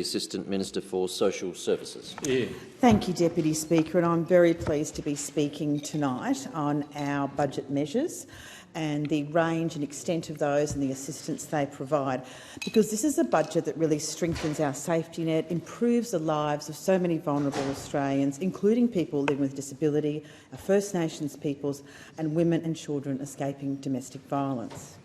Assistant Minister for Social Services. Yeah. Thank you, Deputy Speaker, and I'm very pleased to be speaking tonight on our budget measures and the range and extent of those and the assistance they provide, because this is a budget that really strengthens our safety net, improves the lives of so many vulnerable Australians, including people living with disability, our First Nations peoples and women and children escaping domestic violence.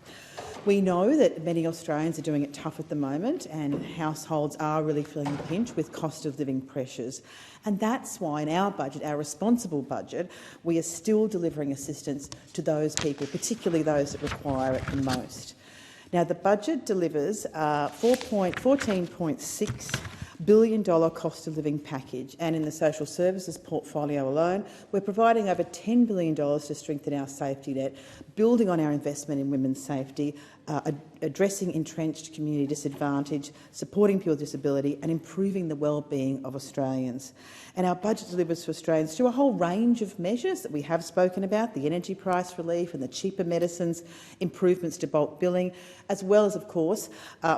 We know that many Australians are doing it tough at the moment, and households are really feeling the pinch with cost of living pressures. And that's why in our budget, our responsible budget, we are still delivering assistance to those people, particularly those that require it the most. Now, the budget delivers $14.6 billion cost of living package, and in the social services portfolio alone, we're providing over $10 billion to strengthen our safety net, building on our investment in women's safety, addressing entrenched community disadvantage, supporting people with disability and improving the well-being of Australians. And our budget delivers for Australians through a whole range of measures that we have spoken about, the energy price relief and the cheaper medicines, improvements to bulk billing, as well as, of course,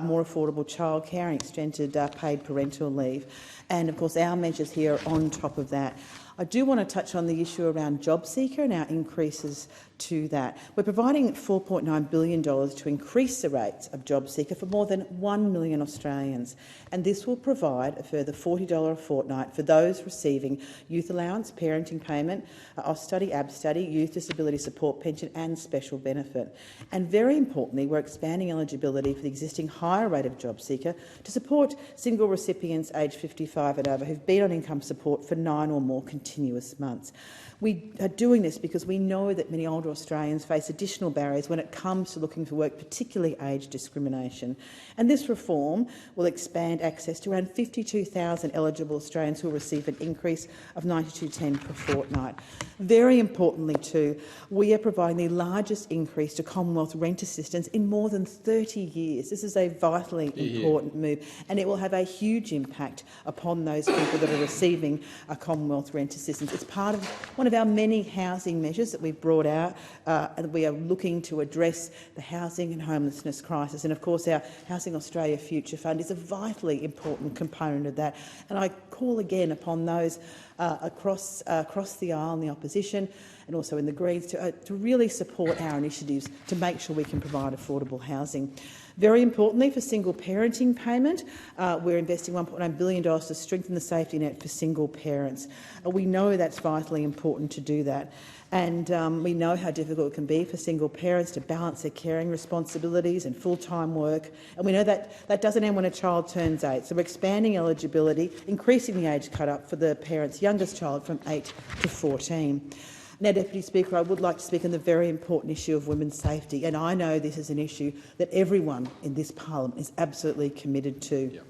more affordable childcare and extended paid parental leave. And, of course, our measures here are on top of that. I do want to touch on the issue around JobSeeker and our increases to that. We're providing $4.9 billion to increase the rates of JobSeeker for more than 1 million Australians, and this will provide a further $40 a fortnight for those receiving youth allowance, parenting payment, Austudy, Abstudy, youth disability support pension and special benefit. And very importantly, we're expanding eligibility for the existing higher rate of JobSeeker to support single recipients aged 55 and over who've been on income support for 9 or more continuous months. We are doing this because we know that many older Australians face additional barriers when it comes to looking for work, particularly age discrimination. And this reform will expand access to around 52,000 eligible Australians who will receive an increase of $92.10 per fortnight. Very importantly too, we are providing the largest increase to Commonwealth rent assistance in more than 30 years. This is a vitally important move, and it will have a huge impact upon those people that are receiving a Commonwealth rent assistance. It's part of one of our many housing measures that we've brought out, and we are looking to address the housing and homelessness crisis. And of course, our Housing Australia Future Fund is a vitally important component of that. And I call again upon those across the aisle in the opposition and also in the Greens to really support our initiatives to make sure we can provide affordable housing. Very importantly, for single parenting payment, we're investing $1.9 billion to strengthen the safety net for single parents. We know that's vitally important to do that. And we know how difficult it can be for single parents to balance their caring responsibilities and full-time work. And we know that that doesn't end when a child turns 8. So we're expanding eligibility, increasing the age cut-up for the parent's youngest child from 8 to 14. Now, Deputy Speaker, I would like to speak on the very important issue of women's safety, and I know this is an issue that everyone in this parliament is absolutely committed to. Yep.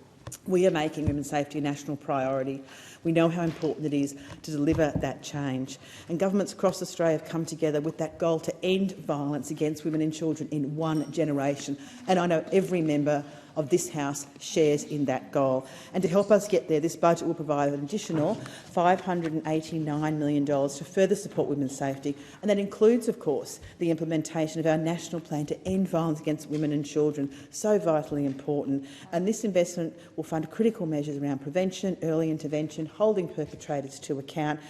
We are making women's safety a national priority. We know how important it is to deliver that change, and governments across Australia have come together with that goal to end violence against women and children in one generation, and I know every member of this House shares in that goal. And to help us get there, this budget will provide an additional $589 million to further support women's safety, and that includes, of course, the implementation of our national plan to end violence against women and children, so vitally important. And this investment will fund critical measures around prevention, early intervention, holding perpetrators to account,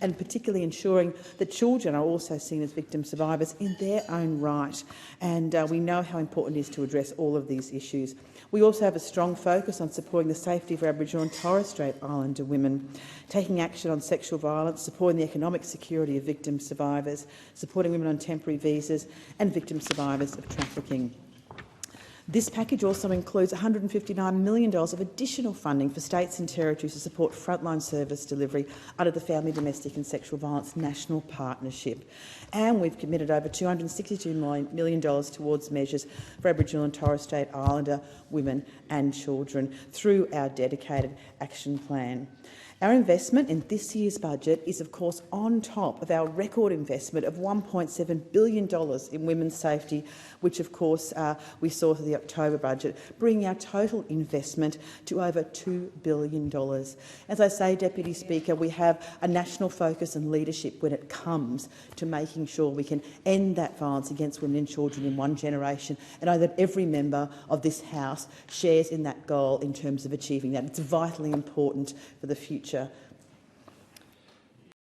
and particularly ensuring that children are also seen as victim survivors in their own right. And we know how important it is to address all of these issues. We also have a strong focus on supporting the safety of Aboriginal and Torres Strait Islander women, taking action on sexual violence, supporting the economic security of victim survivors, supporting women on temporary visas and victim survivors of trafficking. This package also includes $159 million of additional funding for states and territories to support frontline service delivery under the Family, Domestic and Sexual Violence National Partnership. And we've committed over $262 million towards measures for Aboriginal and Torres Strait Islander women and children through our dedicated action plan. Our investment in this year's budget is, of course, on top of our record investment of $1.7 billion in women's safety, which, of course, we saw for the October budget, bringing our total investment to over $2 billion. As I say, Deputy Speaker, we have a national focus and leadership when it comes to making sure we can end that violence against women and children in one generation, and I know that every member of this House shares in that goal in terms of achieving that. It's vitally important for the future